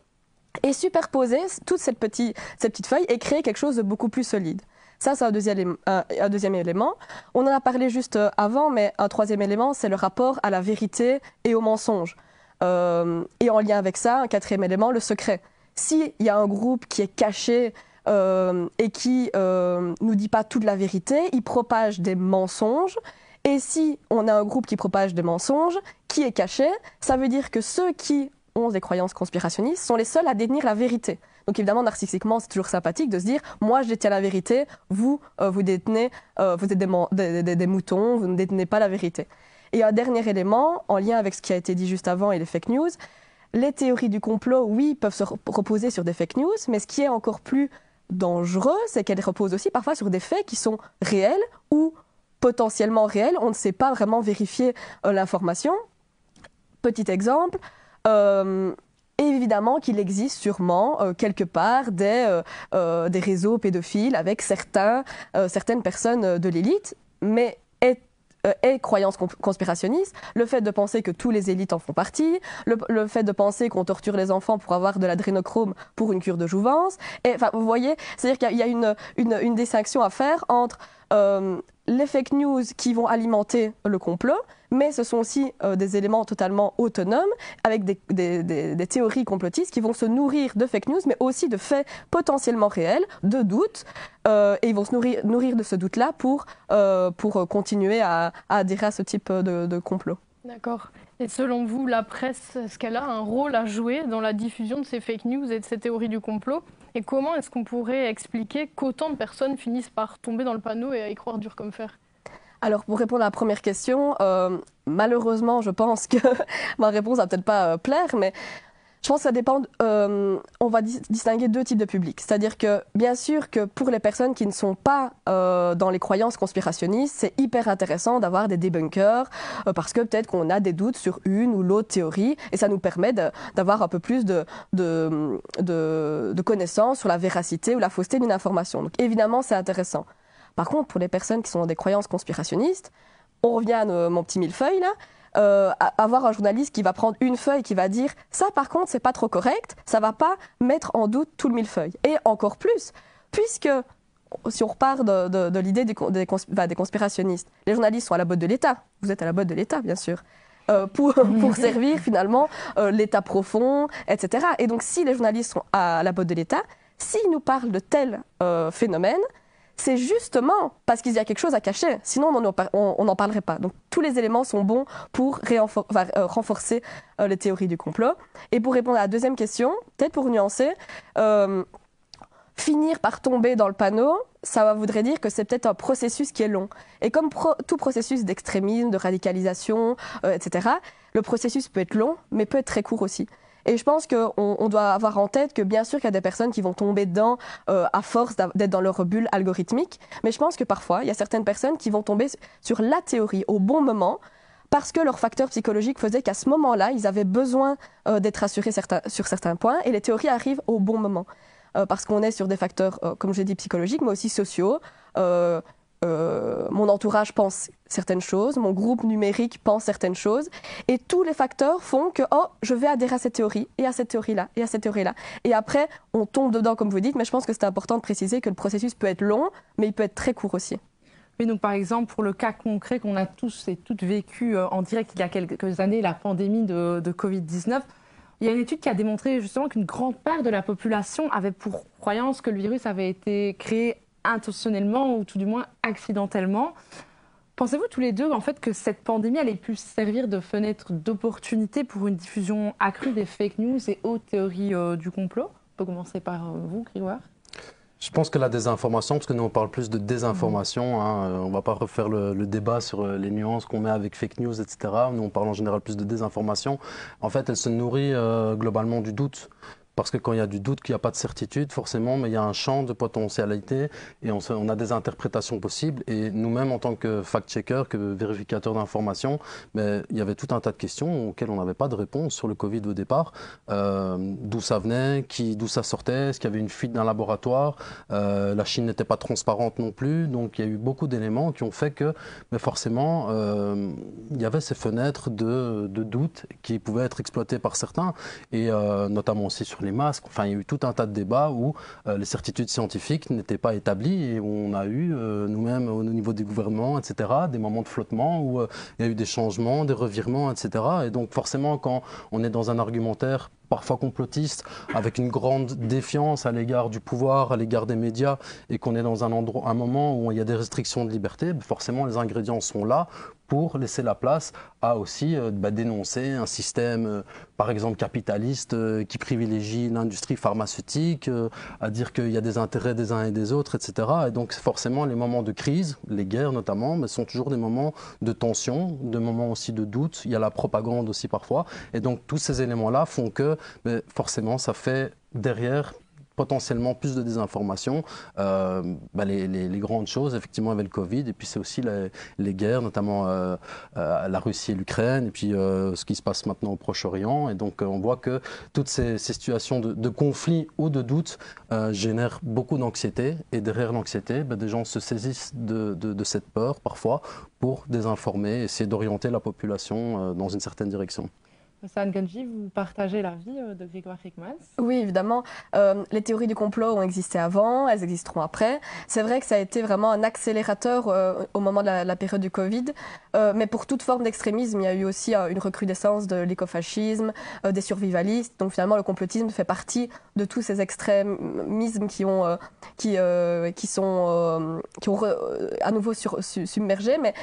[SPEAKER 6] et superposer toutes ces petites feuilles et créer quelque chose de beaucoup plus solide. Ça, c'est un deuxième élément. On en a parlé juste avant, mais un troisième élément, c'est le rapport à la vérité et au mensonge. Et en lien avec ça, un quatrième élément, le secret. S'il y a un groupe qui est caché et qui nous dit pas toute la vérité, il propage des mensonges. Et si on a un groupe qui propage des mensonges, qui est caché, ça veut dire que ceux qui ont des croyances conspirationnistes sont les seuls à détenir la vérité. Donc évidemment, narcissiquement, c'est toujours sympathique de se dire « moi, je détiens la vérité, vous, vous détenez, vous êtes des moutons, vous ne détenez pas la vérité ». Et un dernier élément, en lien avec ce qui a été dit juste avant et les fake news, les théories du complot, oui, peuvent se reposer sur des fake news, mais ce qui est encore plus dangereux, c'est qu'elles reposent aussi parfois sur des faits qui sont réels ou potentiellement réels. On ne sait pas vraiment vérifier l'information. Petit exemple, évidemment qu'il existe sûrement quelque part des réseaux pédophiles avec certaines personnes de l'élite, mais et croyance conspirationniste, le fait de penser que tous les élites en font partie, le fait de penser qu'on torture les enfants pour avoir de l'adrénochrome pour une cure de jouvence. Et, enfin, vous voyez, c'est-à-dire qu'il y a une distinction à faire entre les fake news qui vont alimenter le complot, mais ce sont aussi des éléments totalement autonomes, avec des théories complotistes qui vont se nourrir de fake news, mais aussi de faits potentiellement réels, de doutes, et ils vont se nourrir de ce doute-là pour continuer à adhérer à ce type de complot.
[SPEAKER 1] D'accord. Et selon vous, la presse, est-ce qu'elle a un rôle à jouer dans la diffusion de ces fake news et de ces théories du complot? Et comment est-ce qu'on pourrait expliquer qu'autant de personnes finissent par tomber dans le panneau et à y croire dur comme fer?
[SPEAKER 6] Alors, pour répondre à la première question, malheureusement, je pense que ma réponse va peut-être pas plaire, mais je pense que ça dépend. On va distinguer deux types de publics. C'est-à-dire que, bien sûr, que pour les personnes qui ne sont pas dans les croyances conspirationnistes, c'est hyper intéressant d'avoir des débunkers parce que peut-être qu'on a des doutes sur une ou l'autre théorie et ça nous permet d'avoir un peu plus de connaissances sur la véracité ou la fausseté d'une information. Donc, évidemment, c'est intéressant. Par contre, pour les personnes qui sont dans des croyances conspirationnistes, on revient à mon petit millefeuille là. Avoir un journaliste qui va prendre une feuille qui va dire ça par contre c'est pas trop correct, ça va pas mettre en doute tout le millefeuille. Et encore plus, puisque si on repart de l'idée des conspirationnistes, les journalistes sont à la botte de l'État, vous êtes à la botte de l'État bien sûr, pour servir finalement l'État profond, etc. Et donc si les journalistes sont à la botte de l'État, s'ils nous parlent de tels phénomènes, c'est justement parce qu'il y a quelque chose à cacher, sinon on n'en parlerait pas. Donc tous les éléments sont bons pour renforcer les théories du complot. Et pour répondre à la deuxième question, peut-être pour nuancer, finir par tomber dans le panneau, ça voudrait dire que c'est peut-être un processus qui est long. Et comme tout processus d'extrémisme, de radicalisation, etc., le processus peut être long, mais peut être très court aussi. Et je pense qu'on doit avoir en tête que bien sûr qu'il y a des personnes qui vont tomber dedans à force d'être dans leur bulle algorithmique, mais je pense que parfois, il y a certaines personnes qui vont tomber sur la théorie au bon moment parce que leur facteur psychologique faisait qu'à ce moment-là, ils avaient besoin d'être rassurés sur certains points et les théories arrivent au bon moment. Parce qu'on est sur des facteurs, comme je l'ai dit, psychologiques, mais aussi sociaux. Mon entourage pense certaines choses, mon groupe numérique pense certaines choses, et tous les facteurs font que je vais adhérer à cette théorie, et à cette théorie-là, et à cette théorie-là. Et après, on tombe dedans, comme vous dites, mais je pense que c'est important de préciser que le processus peut être long, mais il peut être très court aussi.
[SPEAKER 2] Oui, donc par exemple, pour le cas concret qu'on a tous et toutes vécu en direct il y a quelques années, la pandémie de Covid-19, il y a une étude qui a démontré justement qu'une grande part de la population avait pour croyance que le virus avait été créé intentionnellement ou tout du moins accidentellement. Pensez-vous tous les deux en fait que cette pandémie allait pu servir de fenêtre d'opportunité pour une diffusion accrue des fake news et autres théories du complot? On peut commencer par vous, Grégoire.
[SPEAKER 9] Je pense que la désinformation, parce que nous on parle plus de désinformation, on ne va pas refaire le débat sur les nuances qu'on met avec fake news, etc. Nous on parle en général plus de désinformation. En fait, elle se nourrit globalement du doute. parce que quand il y a du doute, qu'il n'y a pas de certitude, forcément, mais il y a un champ de potentialité et on a des interprétations possibles. Et nous-mêmes, en tant que fact-checker, que vérificateur d'informations, il y avait tout un tas de questions auxquelles on n'avait pas de réponse sur le Covid au départ. D'où ça venait, d'où ça sortait, est-ce qu'il y avait une fuite d'un laboratoire, la Chine n'était pas transparente non plus, donc il y a eu beaucoup d'éléments qui ont fait que forcément, il y avait ces fenêtres de doute qui pouvaient être exploitées par certains, et notamment aussi sur les masques. Enfin, il y a eu tout un tas de débats où les certitudes scientifiques n'étaient pas établies et où on a eu, nous-mêmes, au niveau des gouvernements, etc., des moments de flottement où il y a eu des changements, des revirements, etc. Et donc, forcément, quand on est dans un argumentaire parfois complotiste, avec une grande défiance à l'égard du pouvoir, à l'égard des médias, et qu'on est dans un moment où il y a des restrictions de liberté, forcément les ingrédients sont là pour laisser la place à aussi dénoncer un système, par exemple capitaliste, qui privilégie l'industrie pharmaceutique, à dire qu'il y a des intérêts des uns et des autres, etc. Et donc forcément les moments de crise, les guerres notamment, sont toujours des moments de tension, des moments aussi de doute. Il y a la propagande aussi parfois. Et donc tous ces éléments-là font que forcément ça fait derrière potentiellement plus de désinformation. Les grandes choses, effectivement, avec le Covid, et puis c'est aussi les guerres, notamment la Russie et l'Ukraine, et puis ce qui se passe maintenant au Proche-Orient. Et donc, on voit que toutes ces situations de conflit ou de doute génèrent beaucoup d'anxiété. Et derrière l'anxiété, des gens se saisissent de cette peur, parfois, pour désinformer, essayer d'orienter la population dans une certaine direction.
[SPEAKER 2] Océane Ganji, vous partagez l'avis de Grégoire Hickmans?
[SPEAKER 5] Oui, évidemment. Les théories du complot ont existé avant, elles existeront après. C'est vrai que ça a été vraiment un accélérateur au moment de la période du Covid. Mais pour toute forme d'extrémisme, il y a eu aussi une recrudescence de l'écofascisme, des survivalistes. Donc finalement, le complotisme fait partie de tous ces extrémismes qui ont à nouveau submergé. Mais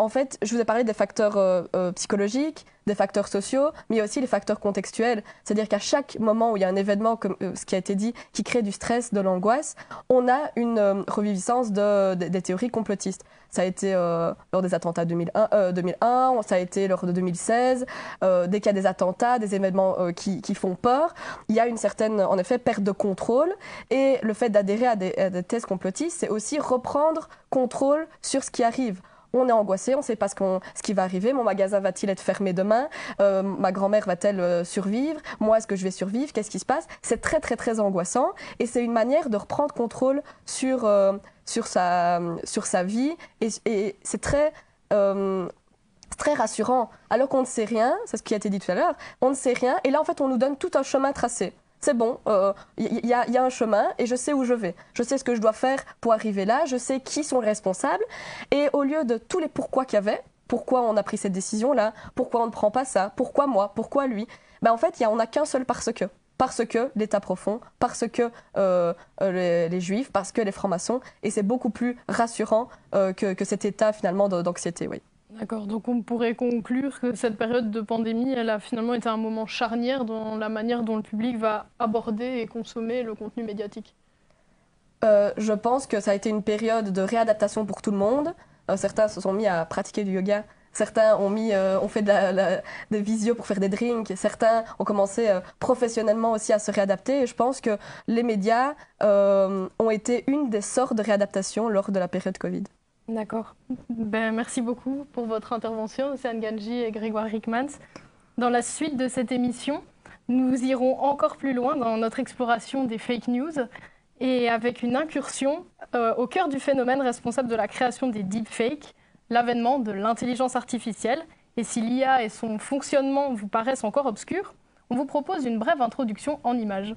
[SPEAKER 5] en fait, je vous ai parlé des facteurs psychologiques, des facteurs sociaux, mais il y a aussi les facteurs contextuels. C'est-à-dire qu'à chaque moment où il y a un événement, comme ce qui a été dit, qui crée du stress, de l'angoisse, on a une reviviscence des théories complotistes. Ça a été lors des attentats 2001, ça a été lors de 2016. Dès qu'il y a des attentats, des événements qui font peur, il y a une certaine, en effet, perte de contrôle. Et le fait d'adhérer à des thèses complotistes, c'est aussi reprendre contrôle sur ce qui arrive. On est angoissé, on ne sait pas ce qui va arriver. Mon magasin va-t-il être fermé demain? Ma grand-mère va-t-elle survivre? Moi, est-ce que je vais survivre? Qu'est-ce qui se passe? C'est très, très, très angoissant. Et c'est une manière de reprendre contrôle sur sa vie. Et c'est très rassurant. Alors qu'on ne sait rien, c'est ce qui a été dit tout à l'heure, on ne sait rien. Et là, en fait, on nous donne tout un chemin tracé. C'est bon, il y a un chemin et je sais où je vais. Je sais ce que je dois faire pour arriver là, je sais qui sont les responsables. Et au lieu de tous les pourquoi qu'il y avait, pourquoi on a pris cette décision-là, pourquoi on ne prend pas ça, pourquoi moi, pourquoi lui, en fait, on n'a qu'un seul parce que. Parce que l'État profond, parce que les Juifs, parce que les francs-maçons. Et c'est beaucoup plus rassurant que cet état finalement d'anxiété, oui.
[SPEAKER 1] D'accord, donc on pourrait conclure que cette période de pandémie, elle a finalement été un moment charnière dans la manière dont le public va aborder et consommer le contenu médiatique.
[SPEAKER 5] Je pense que ça a été une période de réadaptation pour tout le monde. Certains se sont mis à pratiquer du yoga, certains ont fait des visios pour faire des drinks, certains ont commencé professionnellement aussi à se réadapter. Et je pense que les médias ont été une des sortes de réadaptation lors de la période Covid.
[SPEAKER 1] D'accord. Merci beaucoup pour votre intervention, Océane Ganji et Grégoire Hickmans. Dans la suite de cette émission, nous irons encore plus loin dans notre exploration des fake news et avec une incursion au cœur du phénomène responsable de la création des deepfakes, l'avènement de l'intelligence artificielle. Et si l'IA et son fonctionnement vous paraissent encore obscurs, on vous propose une brève introduction en images.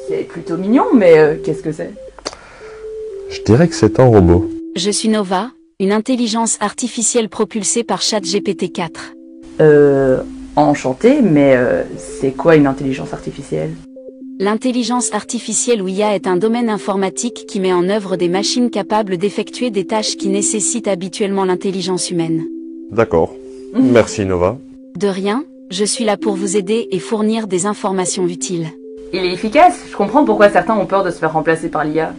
[SPEAKER 10] C'est plutôt mignon, mais qu'est-ce que c'est?
[SPEAKER 11] Je dirais que c'est un robot.
[SPEAKER 12] Je suis Nova, une intelligence artificielle propulsée par ChatGPT 4.
[SPEAKER 10] Enchanté, mais c'est quoi une intelligence artificielle?
[SPEAKER 12] L'intelligence artificielle ou IA est un domaine informatique qui met en œuvre des machines capables d'effectuer des tâches qui nécessitent habituellement l'intelligence humaine.
[SPEAKER 11] D'accord. Merci Nova.
[SPEAKER 12] De rien, Je suis là pour vous aider et fournir des informations utiles.
[SPEAKER 10] Il est efficace. Je comprends pourquoi certains ont peur de se faire remplacer par l'IA.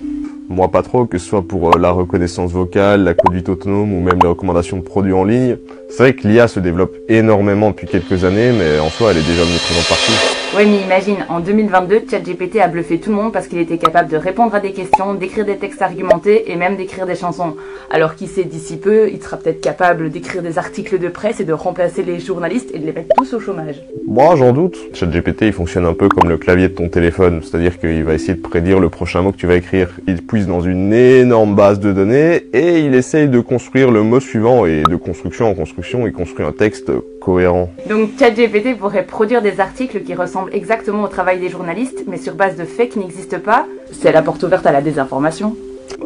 [SPEAKER 11] Moi pas trop, que ce soit pour la reconnaissance vocale, la conduite autonome ou même les recommandations de produits en ligne. C'est vrai que l'IA se développe énormément depuis quelques années, mais en soi elle est déjà omniprésente partout.
[SPEAKER 10] Ouais, mais imagine, en 2022, ChatGPT a bluffé tout le monde parce qu'il était capable de répondre à des questions, d'écrire des textes argumentés et même d'écrire des chansons. Alors qui sait, d'ici peu, il sera peut-être capable d'écrire des articles de presse et de remplacer les journalistes et de les mettre tous au chômage.
[SPEAKER 11] Moi j'en doute. ChatGPT il fonctionne un peu comme le clavier de ton téléphone, c'est-à-dire qu'il va essayer de prédire le prochain mot que tu vas écrire. Il puise dans une énorme base de données et il essaye de construire le mot suivant et de construction en construction, il construit un texte cohérent.
[SPEAKER 10] Donc ChatGPT pourrait produire des articles qui ressemblent exactement au travail des journalistes, mais sur base de faits qui n'existent pas. C'est la porte ouverte à la désinformation.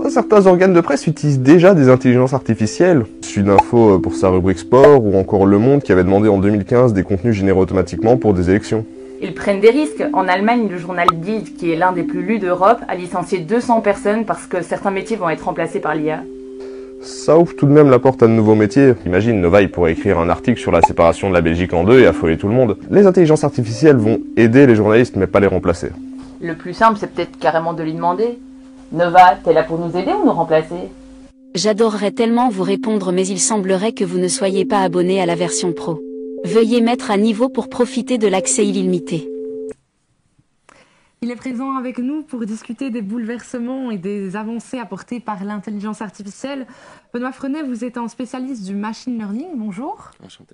[SPEAKER 11] Certains organes de presse utilisent déjà des intelligences artificielles. Sudinfo pour sa rubrique sport ou encore Le Monde qui avait demandé en 2015 des contenus générés automatiquement pour des élections.
[SPEAKER 10] Ils prennent des risques. En Allemagne, le journal Bild, qui est l'un des plus lus d'Europe, a licencié 200 personnes parce que certains métiers vont être remplacés par l'IA.
[SPEAKER 11] Ça ouvre tout de même la porte à de nouveaux métiers. Imagine, Novaï pourrait écrire un article sur la séparation de la Belgique en deux et affoler tout le monde. Les intelligences artificielles vont aider les journalistes mais pas les remplacer.
[SPEAKER 10] Le plus simple, c'est peut-être carrément de lui demander « Nova, t'es là pour nous aider ou nous remplacer ?»
[SPEAKER 12] J'adorerais tellement vous répondre, mais il semblerait que vous ne soyez pas abonné à la version pro. Veuillez mettre à niveau pour profiter de l'accès illimité.
[SPEAKER 2] Il est présent avec nous pour discuter des bouleversements et des avancées apportées par l'intelligence artificielle. Benoît Frenet, vous êtes un spécialiste du machine learning. Bonjour.
[SPEAKER 13] Enchanté.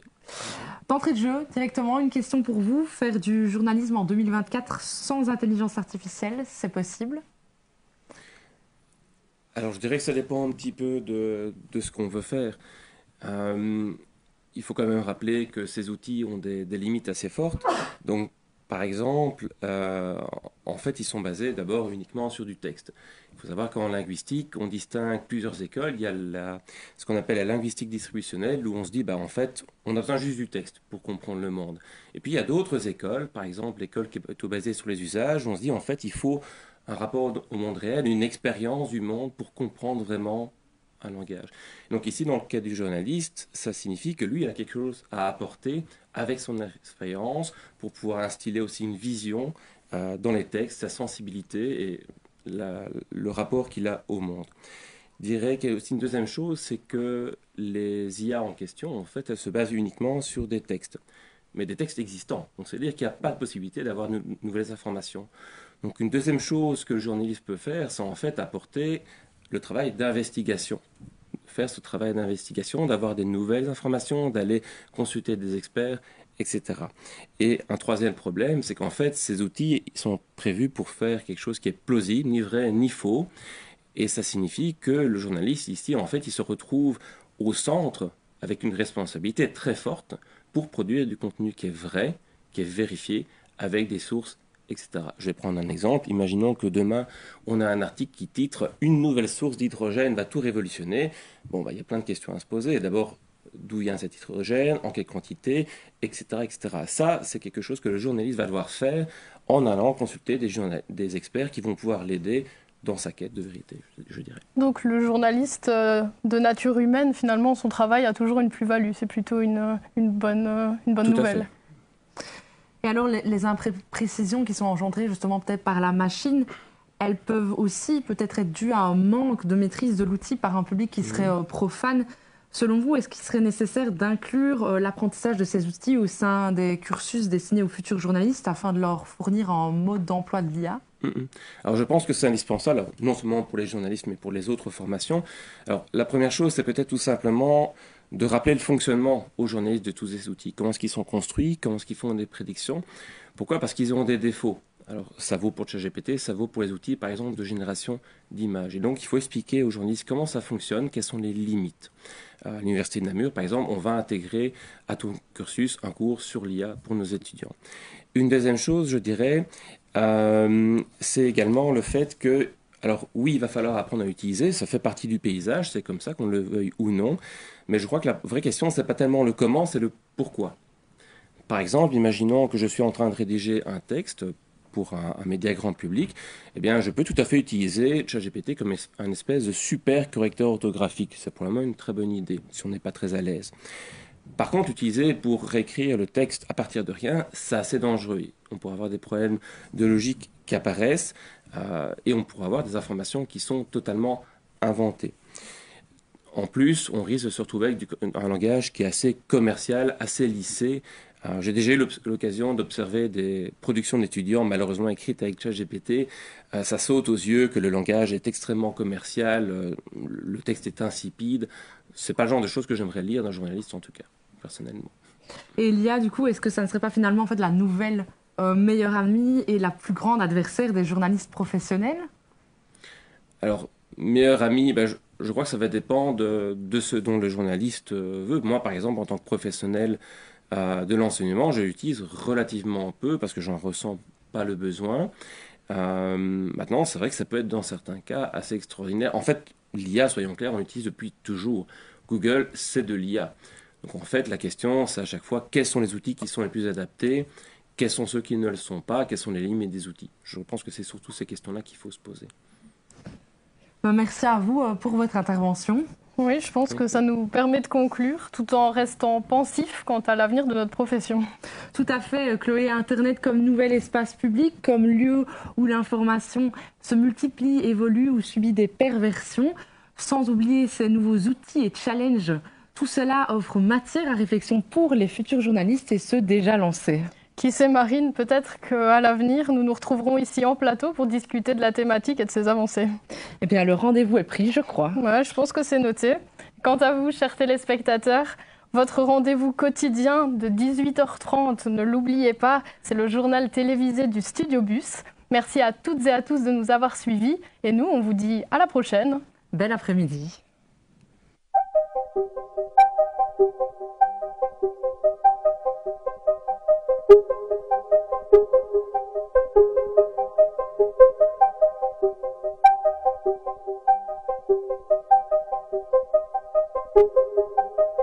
[SPEAKER 2] D'entrée de jeu, directement, une question pour vous. Faire du journalisme en 2024 sans intelligence artificielle, c'est possible ?
[SPEAKER 13] Alors, je dirais que ça dépend un petit peu de ce qu'on veut faire. Il faut quand même rappeler que ces outils ont des limites assez fortes. Donc, par exemple, en fait, ils sont basés d'abord uniquement sur du texte. Il faut savoir qu'en linguistique, on distingue plusieurs écoles. Il y a ce qu'on appelle la linguistique distributionnelle, où on se dit, en fait, on a besoin juste du texte pour comprendre le monde. Et puis, il y a d'autres écoles, par exemple, l'école qui est plutôt basée sur les usages, où on se dit, en fait, il faut un rapport au monde réel, une expérience du monde pour comprendre vraiment un langage. Donc ici, dans le cas du journaliste, ça signifie que lui, il a quelque chose à apporter avec son expérience pour pouvoir instiller aussi une vision dans les textes, sa sensibilité et le rapport qu'il a au monde. Je dirais qu'il y a aussi une deuxième chose, c'est que les IA en question, en fait, elles se basent uniquement sur des textes, mais des textes existants. Donc c'est-à-dire qu'il n'y a pas de possibilité d'avoir de nouvelles informations. Donc une deuxième chose que le journaliste peut faire, c'est en fait apporter le travail d'investigation. Faire ce travail d'investigation, d'avoir des nouvelles informations, d'aller consulter des experts, etc. Et un troisième problème, c'est qu'en fait, ces outils sont prévus pour faire quelque chose qui est plausible, ni vrai, ni faux. Et ça signifie que le journaliste, ici, en fait, il se retrouve au centre avec une responsabilité très forte pour produire du contenu qui est vrai, qui est vérifié, avec des sources, etc. Je vais prendre un exemple. Imaginons que demain, on a un article qui titre « Une nouvelle source d'hydrogène va tout révolutionner ». Bon, il y a plein de questions à se poser. D'abord, d'où vient cet hydrogène, en quelle quantité, etc. etc. Ça, c'est quelque chose que le journaliste va devoir faire en allant consulter des experts qui vont pouvoir l'aider dans sa quête de vérité, je dirais. Donc
[SPEAKER 1] le journaliste de nature humaine, finalement, son travail a toujours une plus-value. C'est plutôt une bonne nouvelle.
[SPEAKER 2] Et alors, les imprécisions qui sont engendrées justement peut-être par la machine, elles peuvent aussi peut-être être dues à un manque de maîtrise de l'outil par un public qui serait profane. Selon vous, est-ce qu'il serait nécessaire d'inclure l'apprentissage de ces outils au sein des cursus destinés aux futurs journalistes afin de leur fournir un mode d'emploi de l'IA ?
[SPEAKER 13] Alors je pense que c'est indispensable, non seulement pour les journalistes, mais pour les autres formations. Alors la première chose, c'est peut-être tout simplement de rappeler le fonctionnement aux journalistes de tous ces outils. Comment est-ce qu'ils sont construits, comment est-ce qu'ils font des prédictions. Pourquoi ? Parce qu'ils ont des défauts. Alors ça vaut pour ChatGPT, ça vaut pour les outils par exemple de génération d'images. Et donc il faut expliquer aux journalistes comment ça fonctionne, quelles sont les limites. À l'université de Namur, par exemple, on va intégrer à tout cursus un cours sur l'IA pour nos étudiants. Une deuxième chose, je dirais, c'est également le fait que, alors oui, il va falloir apprendre à utiliser, ça fait partie du paysage, c'est comme ça qu'on le veuille ou non, mais je crois que la vraie question, c'est pas tellement le comment, c'est le pourquoi. Par exemple, imaginons que je suis en train de rédiger un texte pour un média grand public, eh bien, je peux tout à fait utiliser ChatGPT comme un espèce de super correcteur orthographique. C'est probablement une très bonne idée, si on n'est pas très à l'aise. Par contre, utiliser pour réécrire le texte à partir de rien, c'est assez dangereux. On pourrait avoir des problèmes de logique qui apparaissent et on pourrait avoir des informations qui sont totalement inventées. En plus, on risque de se retrouver avec un langage qui est assez commercial, assez lissé. J'ai déjà eu l'occasion d'observer des productions d'étudiants malheureusement écrites avec ChatGPT. Ça saute aux yeux que le langage est extrêmement commercial, le texte est insipide. C'est pas le genre de choses que j'aimerais lire d'un journaliste en tout cas, personnellement.
[SPEAKER 2] Et l'IA, du coup, est-ce que ça ne serait pas finalement en fait la nouvelle meilleure amie et la plus grande adversaire des journalistes professionnels?
[SPEAKER 13] Alors, meilleur ami, je crois que ça va dépendre de ce dont le journaliste veut. Moi, par exemple, en tant que professionnel de l'enseignement, je l'utilise relativement peu parce que j'en ressens pas le besoin. Maintenant, c'est vrai que ça peut être dans certains cas assez extraordinaire. En fait, l'IA, soyons clairs, on l'utilise depuis toujours. Google, c'est de l'IA. Donc en fait, la question, c'est à chaque fois, quels sont les outils qui sont les plus adaptés? Quels sont ceux qui ne le sont pas? Quelles sont les limites des outils? Je pense que c'est surtout ces questions-là qu'il faut se poser.
[SPEAKER 2] Merci à vous pour votre intervention.
[SPEAKER 1] Oui, je pense que ça nous permet de conclure tout en restant pensif quant à l'avenir de notre profession.
[SPEAKER 2] Tout à fait, Chloé. Internet comme nouvel espace public, comme lieu où l'information se multiplie, évolue ou subit des perversions, sans oublier ces nouveaux outils et challenges. Tout cela offre matière à réflexion pour les futurs journalistes et ceux déjà lancés.
[SPEAKER 1] Qui sait, Marine, peut-être qu'à l'avenir, nous nous retrouverons ici en plateau pour discuter de la thématique et de ses avancées.
[SPEAKER 2] Eh bien, le rendez-vous est pris, je crois.
[SPEAKER 1] Ouais, je pense que c'est noté. Quant à vous, chers téléspectateurs, votre rendez-vous quotidien de 18h30, ne l'oubliez pas, c'est le journal télévisé du Studio Bus. Merci à toutes et à tous de nous avoir suivis. Et nous, on vous dit à la prochaine.
[SPEAKER 2] Bel après-midi.
[SPEAKER 14] Thank you.